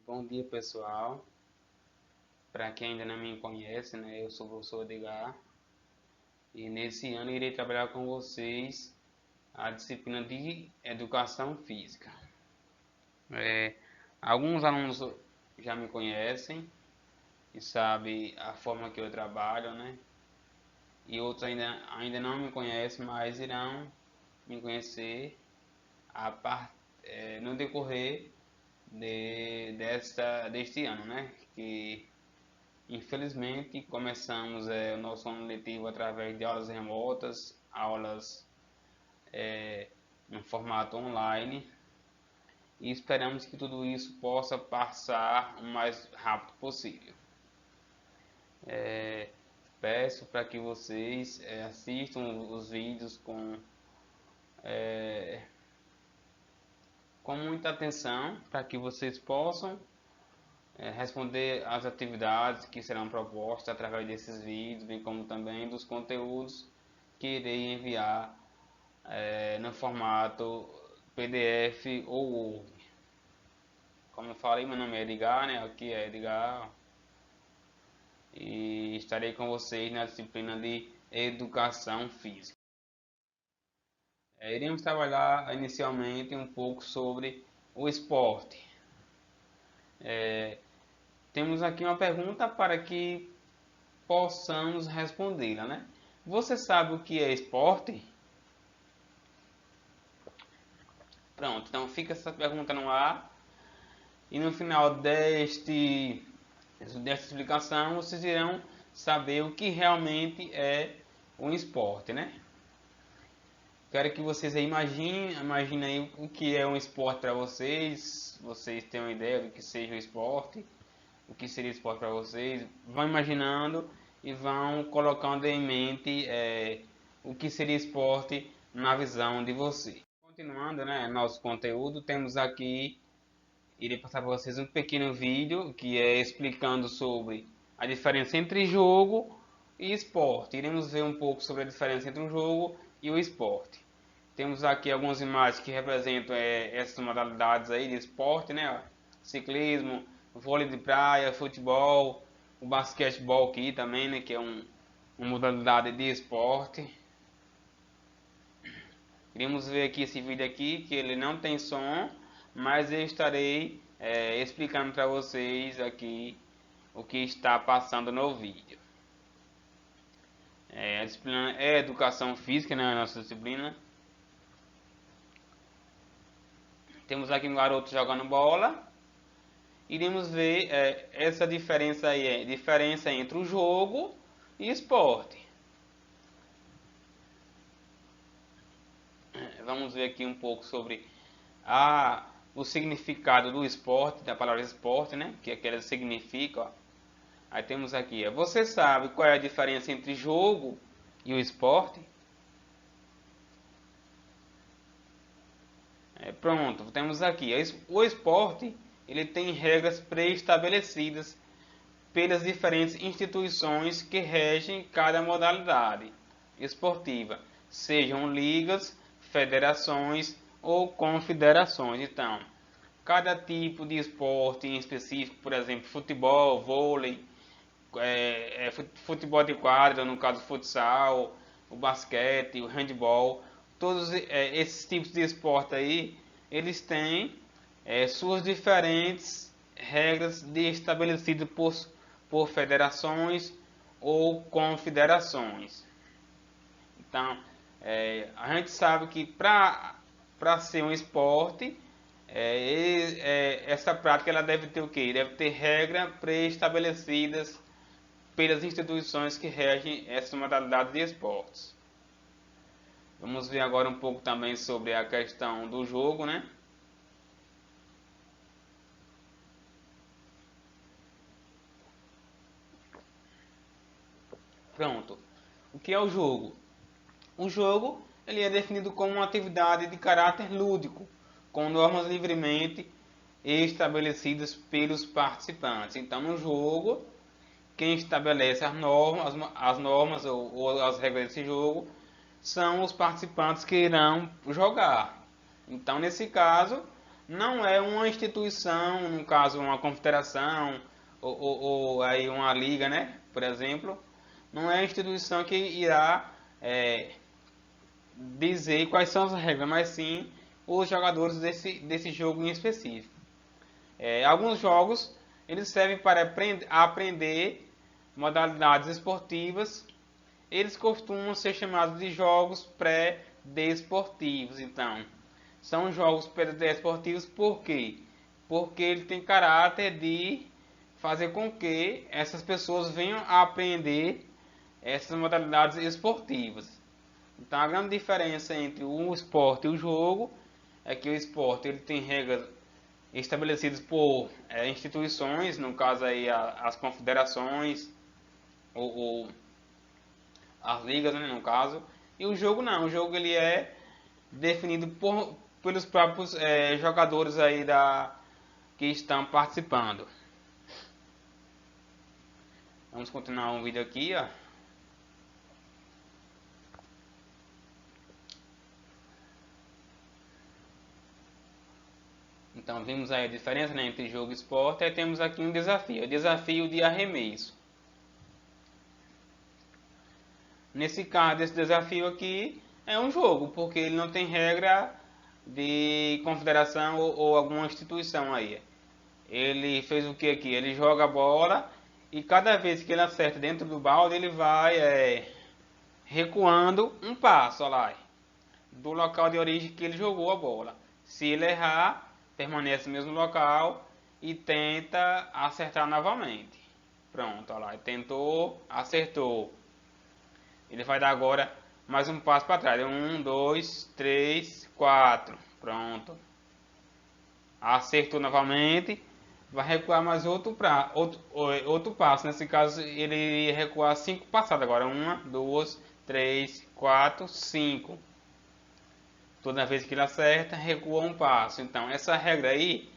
Bom dia, pessoal. Para quem ainda não me conhece, né, eu sou o professor Edgar e nesse ano irei trabalhar com vocês a disciplina de Educação Física. É, Alguns alunos já me conhecem e sabem a forma que eu trabalho, né? E outros ainda não me conhecem, mas irão me conhecer no decorrer deste ano, né? Que infelizmente começamos o nosso ano letivo através de aulas remotas, aulas no formato online, e esperamos que tudo isso possa passar o mais rápido possível. Peço para que vocês assistam os vídeos com muita atenção, para que vocês possam responder às atividades que serão propostas através desses vídeos, bem como também dos conteúdos que irei enviar no formato PDF ou Word. Como eu falei, meu nome é Edgar, né? Aqui é Edgar e estarei com vocês na disciplina de Educação Física. Iremos trabalhar inicialmente um pouco sobre o esporte. Temos aqui uma pergunta para que possamos respondê-la, né? Você sabe o que é esporte? Pronto, então fica essa pergunta no ar e no final desta explicação vocês irão saber o que realmente é um esporte, né? Quero que vocês imaginem aí o que é um esporte para vocês. Vocês têm uma ideia do que seja o esporte, o que seria esporte para vocês. Vão imaginando e vão colocando em mente o que seria esporte na visão de vocês. Continuando, né, nosso conteúdo, temos aqui, irei passar para vocês um pequeno vídeo que é explicando sobre a diferença entre jogo e esporte. Iremos ver um pouco sobre a diferença entre um jogo e o esporte. Temos aqui algumas imagens que representam essas modalidades aí de esporte, né? Ciclismo, vôlei de praia, futebol, o basquetebol aqui também, né? Que é uma modalidade de esporte. Iremos ver aqui esse vídeo aqui, que ele não tem som, mas eu estarei explicando para vocês aqui o que está passando no vídeo. A disciplina é Educação Física, né? A nossa disciplina. Temos aqui um garoto jogando bola. Iremos ver essa diferença aí, diferença entre o jogo e esporte. Vamos ver aqui um pouco sobre o significado do esporte, da palavra esporte, né? Que ela significa. Ó. Aí temos aqui, você sabe qual é a diferença entre jogo e o esporte? Pronto, temos aqui. O esporte, ele tem regras pré-estabelecidas pelas diferentes instituições que regem cada modalidade esportiva, sejam ligas, federações ou confederações. Então, cada tipo de esporte em específico, por exemplo, futebol, vôlei, futebol de quadra, no caso futsal, o basquete, o handball, todos esses tipos de esporte aí, eles têm suas diferentes regras estabelecidas por federações ou confederações. Então, a gente sabe que para ser um esporte, essa prática ela deve ter o quê? Deve ter regras pré-estabelecidas pelas instituições que regem essa modalidade de esportes. Vamos ver agora um pouco também sobre a questão do jogo, né? Pronto. O que é o jogo? O jogo ele é definido como uma atividade de caráter lúdico, com normas livremente estabelecidas pelos participantes. Então, no jogo, quem estabelece as normas ou as regras desse jogo são os participantes que irão jogar. Então, nesse caso, não é uma instituição, no caso uma confederação ou aí uma liga, né? Por exemplo, não é a instituição que irá dizer quais são as regras, mas sim os jogadores desse jogo em específico. Alguns jogos eles servem para aprender modalidades esportivas. Eles costumam ser chamados de jogos pré-desportivos. Então, são jogos pré-desportivos por quê? Porque ele tem caráter de fazer com que essas pessoas venham a aprender essas modalidades esportivas. Então, a grande diferença entre o esporte e o jogo é que o esporte ele tem regras estabelecidas por instituições, no caso aí as confederações ou as ligas, né, no caso, e o jogo não, o jogo ele é definido pelos próprios jogadores aí que estão participando. Vamos continuar um vídeo aqui, ó. Então vimos aí a diferença, né, entre jogo e esporte. Aí temos aqui um desafio, o desafio de arremesso. Nesse caso, esse desafio aqui é um jogo, porque ele não tem regra de confederação ou alguma instituição aí. Ele fez o que aqui? Ele joga a bola e cada vez que ele acerta dentro do balde, ele vai recuando um passo, olha lá, do local de origem que ele jogou a bola. Se ele errar, permanece no mesmo local e tenta acertar novamente. Pronto, olha lá, tentou, acertou. Ele vai dar agora mais um passo para trás. 1, 2, 3, 4. Pronto. Acertou novamente. Vai recuar mais outro passo. Nesse caso, ele ia recuar 5 passadas. Agora, 1, 2, 3, 4, 5. Toda vez que ele acerta, recua um passo. Então, essa regra aí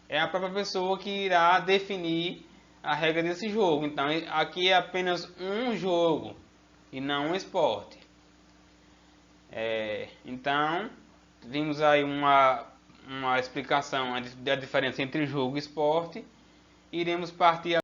é a própria pessoa que irá definir a regra desse jogo. Então, aqui é apenas um jogo e não um esporte. Então, vimos aí uma explicação da diferença entre jogo e esporte. Iremos partir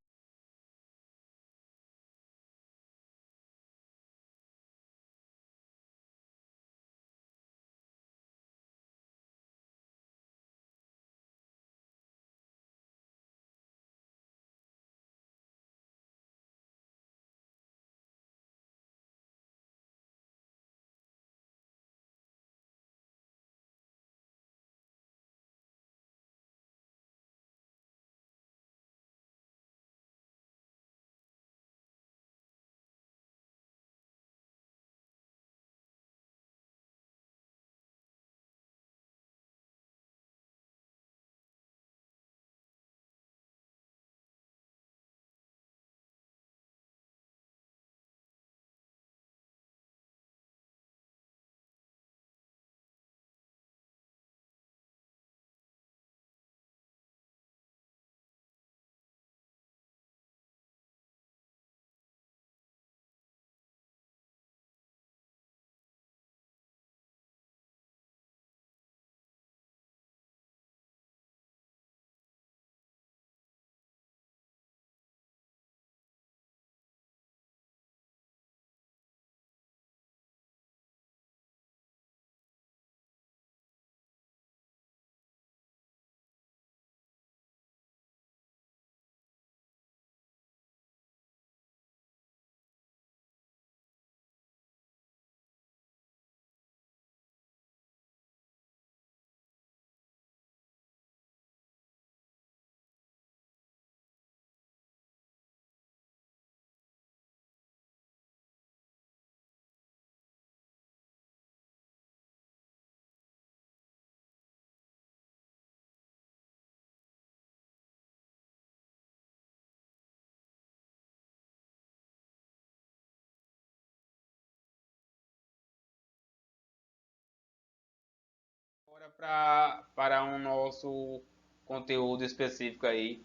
agora para um nosso conteúdo específico aí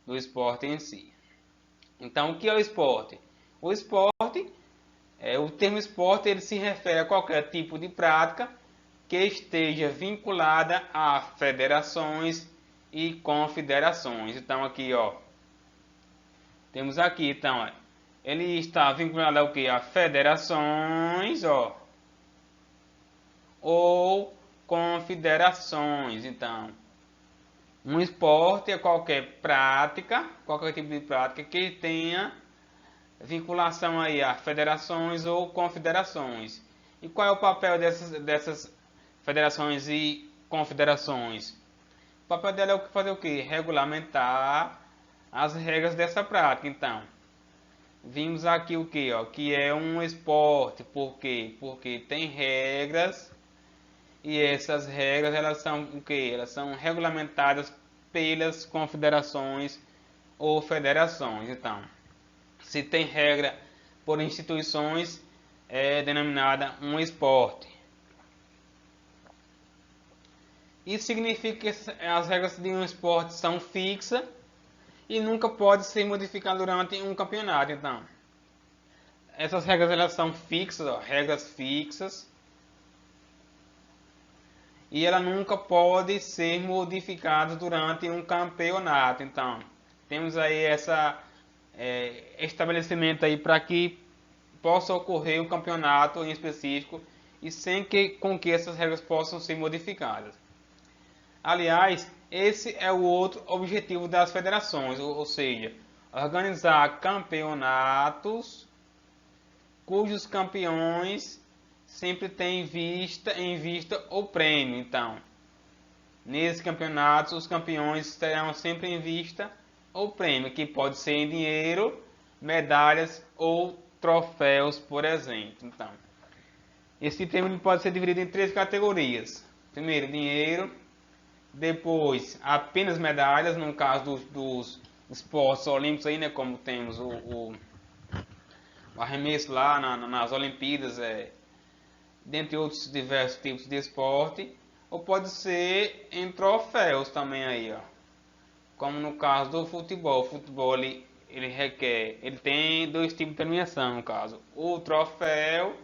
do esporte em si. Então, o que é o esporte? O esporte, o termo esporte, ele se refere a qualquer tipo de prática que esteja vinculada a federações e confederações. Então aqui, ó, temos aqui, então, ó, ele está vinculado ao que? A federações, ó, ou confederações. Então, um esporte é qualquer prática, qualquer tipo de prática que tenha vinculação aí a federações ou confederações. E qual é o papel dessas federações e confederações? O papel dela é fazer o quê? Regulamentar as regras dessa prática. Então, vimos aqui o que? Que é um esporte. Por quê? Porque tem regras e essas regras elas são o quê? Elas são regulamentadas pelas confederações ou federações. Então, se tem regra por instituições, é denominada um esporte. Isso significa que as regras de um esporte são fixas e nunca pode ser modificada durante um campeonato. Então, essas regras elas são fixas, ó, regras fixas, e ela nunca pode ser modificada durante um campeonato. Então, temos aí essa estabelecimento aí para que possa ocorrer um campeonato em específico e sem que essas regras possam ser modificadas. Aliás, esse é o outro objetivo das federações, ou seja, organizar campeonatos cujos campeões sempre têm em vista o prêmio. Então, nesses campeonatos, os campeões terão sempre em vista o prêmio, que pode ser em dinheiro, medalhas ou troféus, por exemplo. Então, esse prêmio pode ser dividido em 3 categorias. Primeiro, dinheiro. Depois, apenas medalhas, no caso dos esportes olímpicos, aí, né, como temos o arremesso lá nas Olimpíadas, dentre outros diversos tipos de esporte. Ou pode ser em troféus também aí, ó. Como no caso do futebol. O futebol ele tem 2 tipos de premiação, no caso, o troféu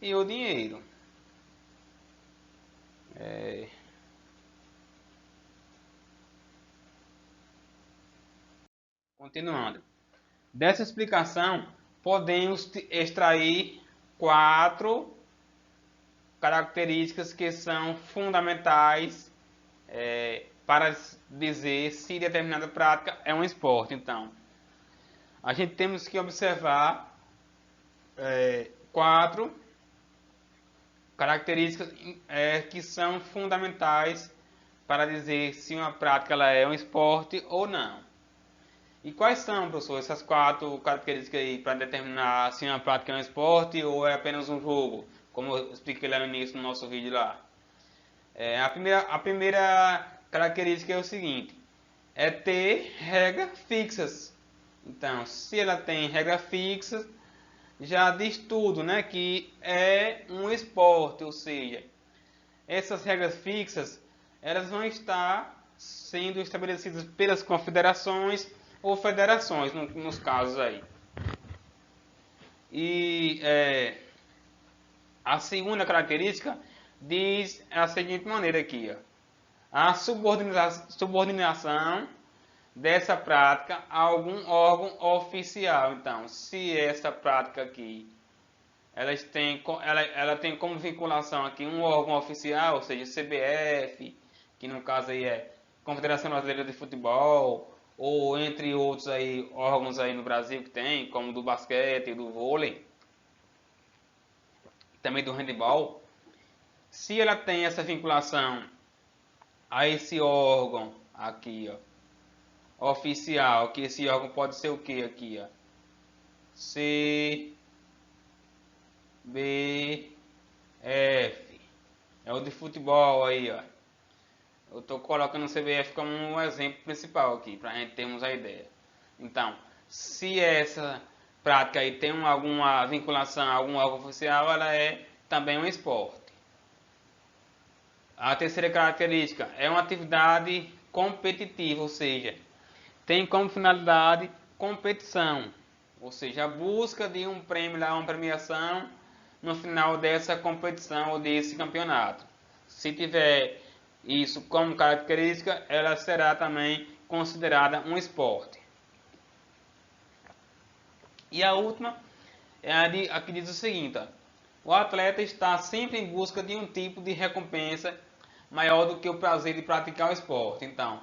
e o dinheiro. Continuando. Dessa explicação, podemos extrair 4 características que são fundamentais para dizer se determinada prática é um esporte. Então, a gente temos que observar 4 características que são fundamentais para dizer se uma prática ela é um esporte ou não. E quais são, professor, essas 4 características aí para determinar se uma prática é um esporte ou é apenas um jogo, como eu expliquei lá no início no nosso vídeo lá? A primeira característica é o seguinte, é ter regras fixas. Então, se ela tem regras fixas, já diz tudo, né, que é um esporte, ou seja, essas regras fixas, elas vão estar sendo estabelecidas pelas confederações ou federações, nos casos aí. E a segunda característica diz a seguinte maneira aqui, ó, a subordinação dessa prática a algum órgão oficial. Então, se essa prática aqui ela tem como vinculação aqui um órgão oficial, ou seja, CBF, que no caso aí é Confederação Brasileira de Futebol, ou entre outros aí órgãos aí no Brasil que tem, como do basquete, do vôlei, também do handebol. Se ela tem essa vinculação a esse órgão aqui, ó, oficial, que esse órgão pode ser o que aqui, ó? CBF, é o de futebol aí, ó. Eu estou colocando o CBF como um exemplo principal aqui, para a gente termos a ideia. Então, se essa prática aí tem alguma vinculação a algum órgão oficial, ela é também um esporte. A terceira característica é uma atividade competitiva, ou seja, tem como finalidade competição, ou seja, a busca de um prêmio, uma premiação no final dessa competição ou desse campeonato. Se tiver isso como característica, ela será também considerada um esporte. E a última é a que diz o seguinte: ó, o atleta está sempre em busca de um tipo de recompensa maior do que o prazer de praticar o esporte. Então,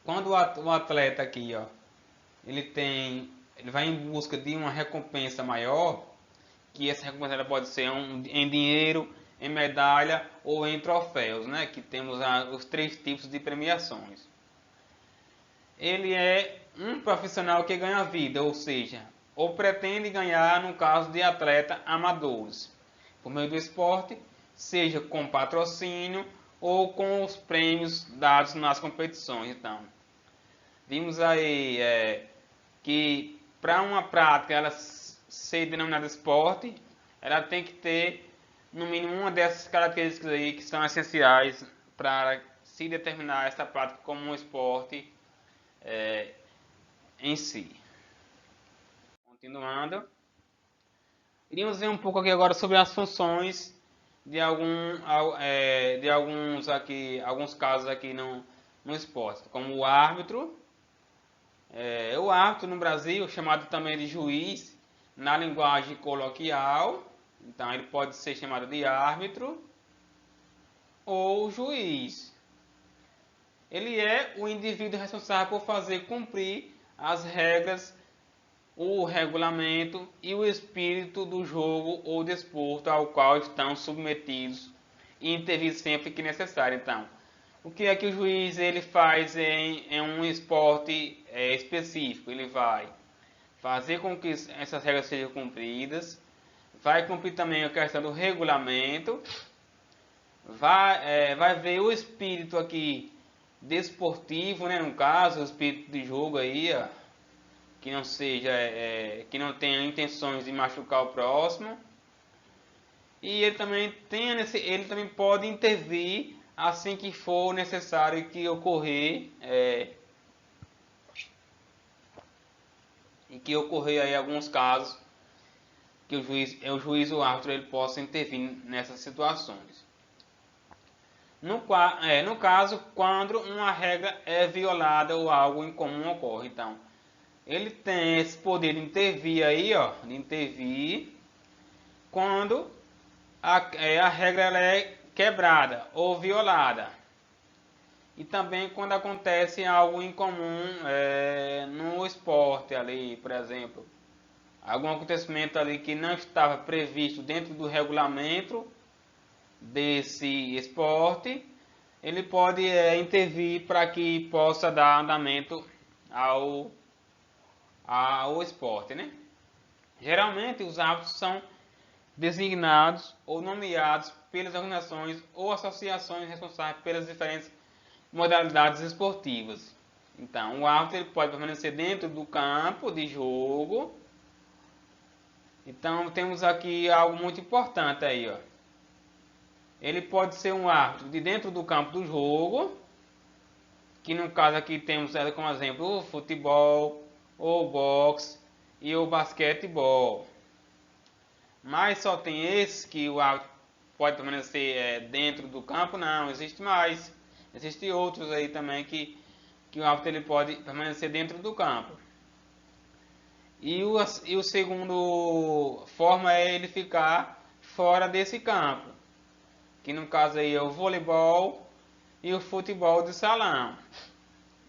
quando o atleta aqui, ó, ele vai em busca de uma recompensa maior, que essa recompensa ela pode ser em dinheiro, em medalha ou em troféus, né? Que temos os 3 tipos de premiações. Ele é um profissional que ganha vida, ou seja, ou pretende ganhar no caso de atletas amadores, por meio do esporte, seja com patrocínio ou com os prêmios dados nas competições. Então, vimos aí que para uma prática ela ser denominada esporte, ela tem que ter no mínimo uma dessas características aí que são essenciais para se determinar essa prática como um esporte em si. Continuando, iríamos ver um pouco aqui agora sobre as funções de alguns casos aqui no esporte, como o árbitro. O árbitro no Brasil, chamado também de juiz, na linguagem coloquial, então ele pode ser chamado de árbitro ou juiz. Ele é o indivíduo responsável por fazer cumprir as regras, o regulamento e o espírito do jogo ou desporto ao qual estão submetidos e intervir sempre que necessário. Então, o que é que o juiz ele faz em um esporte específico? Ele vai fazer com que essas regras sejam cumpridas, vai cumprir também a questão do regulamento, vai ver o espírito aqui desportivo, né, no caso, o espírito de jogo aí, ó, que não seja, que não tenha intenções de machucar o próximo. E ele também pode intervir assim que for necessário que ocorrer aí alguns casos que o juiz ou o árbitro ele possa intervir nessas situações. No caso, quando uma regra é violada ou algo incomum ocorre, então ele tem esse poder de intervir aí, ó, de intervir quando a regra ela é quebrada ou violada. E também quando acontece algo incomum no esporte ali, por exemplo, algum acontecimento ali que não estava previsto dentro do regulamento desse esporte, ele pode intervir para que possa dar andamento ao esporte, né? Geralmente os árbitros são designados ou nomeados pelas organizações ou associações responsáveis pelas diferentes modalidades esportivas. Então, o árbitro ele pode permanecer dentro do campo de jogo. Então, temos aqui algo muito importante aí, ó. Ele pode ser um árbitro de dentro do campo do jogo, que no caso aqui temos como exemplo o futebol, o boxe e o basquetebol. Mas só tem esse que o árbitro pode permanecer dentro do campo? Não, existe mais. Existem outros aí também que o árbitro ele pode permanecer dentro do campo. E o segundo forma é ele ficar fora desse campo, que no caso aí é o voleibol e o futebol de salão.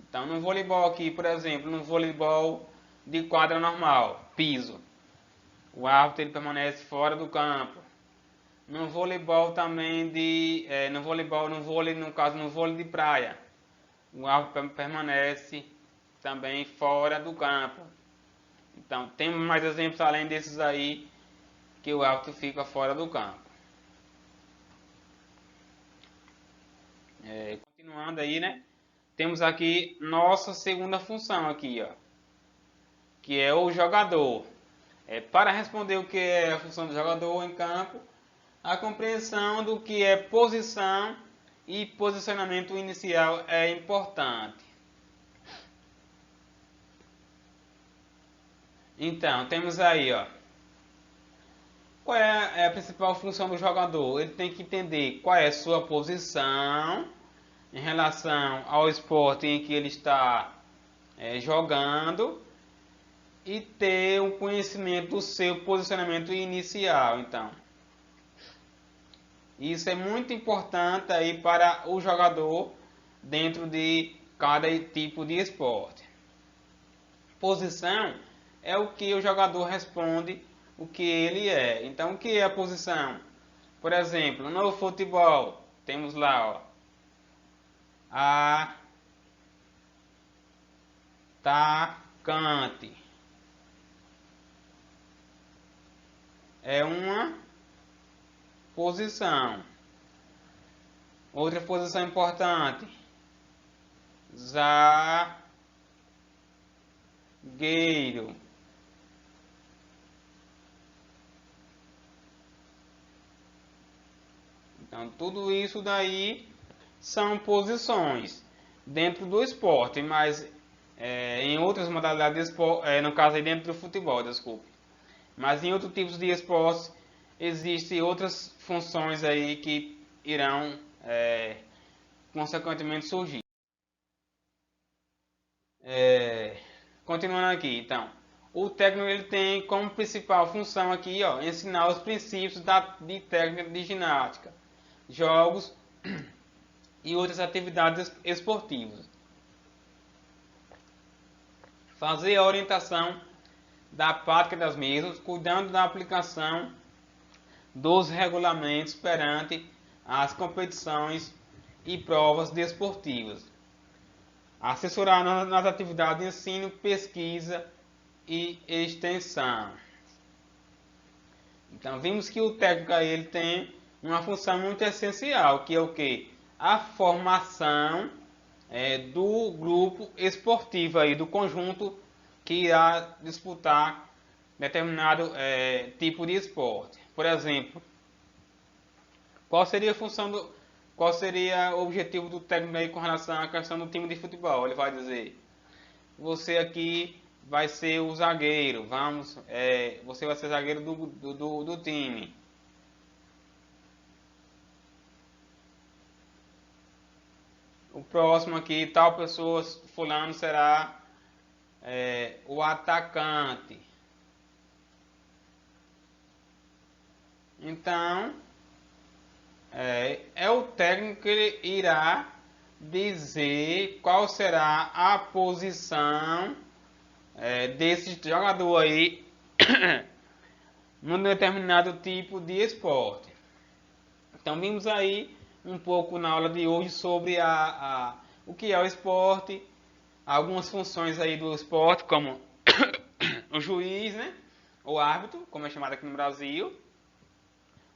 Então no voleibol aqui, por exemplo, no voleibol de quadra normal, piso, o árbitro ele permanece fora do campo. No voleibol também no vôlei de praia, o árbitro permanece também fora do campo. Então, temos mais exemplos além desses aí, que o árbitro fica fora do campo. Continuando aí, né? Temos aqui nossa segunda função aqui, ó, que é o jogador. Para responder o que é a função do jogador em campo, a compreensão do que é posição e posicionamento inicial é importante. Então, temos aí, ó, qual é a principal função do jogador? Ele tem que entender qual é a sua posição em relação ao esporte em que ele está jogando e ter um conhecimento do seu posicionamento inicial. Então, isso é muito importante aí para o jogador dentro de cada tipo de esporte. Posição é o que o jogador responde, o que ele é. Então, o que é a posição? Por exemplo, no futebol, temos lá, ó, atacante. É uma posição. Outra posição importante. Zagueiro. Então, tudo isso daí são posições dentro do esporte, mas em outras modalidades de esporte, no caso aí dentro do futebol, desculpe. Mas em outros tipos de esportes existem outras funções aí que irão consequentemente surgir. Continuando aqui, então, o técnico ele tem como principal função aqui, ó, ensinar os princípios de técnica de ginástica, jogos e outras atividades esportivas. Fazer a orientação da prática das mesmas, cuidando da aplicação dos regulamentos perante as competições e provas desportivas. Assessorar nas atividades de ensino, pesquisa e extensão. Então vimos que o técnico ele tem uma função muito essencial, que é o que? A formação do grupo esportivo aí, do conjunto que irá disputar determinado tipo de esporte. Por exemplo, qual seria a função qual seria o objetivo do técnico aí com relação à questão do time de futebol? Ele vai dizer: você aqui vai ser o zagueiro, você vai ser zagueiro do time. O próximo aqui, tal pessoa, fulano, será o atacante. Então, é o técnico que ele irá dizer qual será a posição desse jogador aí num determinado tipo de esporte. Então vimos aí um pouco na aula de hoje sobre o que é o esporte, algumas funções aí do esporte, como o juiz, né? O árbitro, como é chamado aqui no Brasil,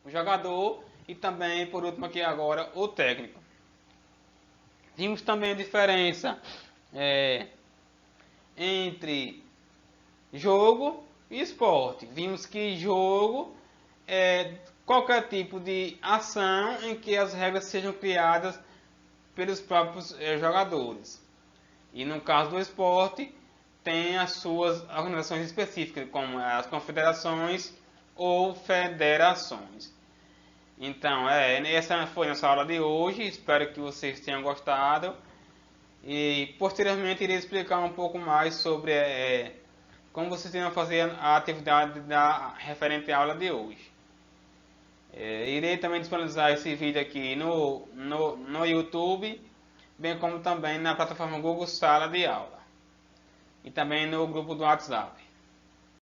o jogador e também, por último aqui agora, o técnico. Vimos também a diferença entre jogo e esporte. Vimos que jogo é qualquer tipo de ação em que as regras sejam criadas pelos próprios jogadores. E no caso do esporte, tem as suas organizações específicas, como as confederações ou federações. Então, essa foi a nossa aula de hoje. Espero que vocês tenham gostado. E posteriormente irei explicar um pouco mais sobre como vocês irão fazer a atividade referente à aula de hoje. Irei também disponibilizar esse vídeo aqui no YouTube, bem como também na plataforma Google Sala de Aula. E também no grupo do WhatsApp.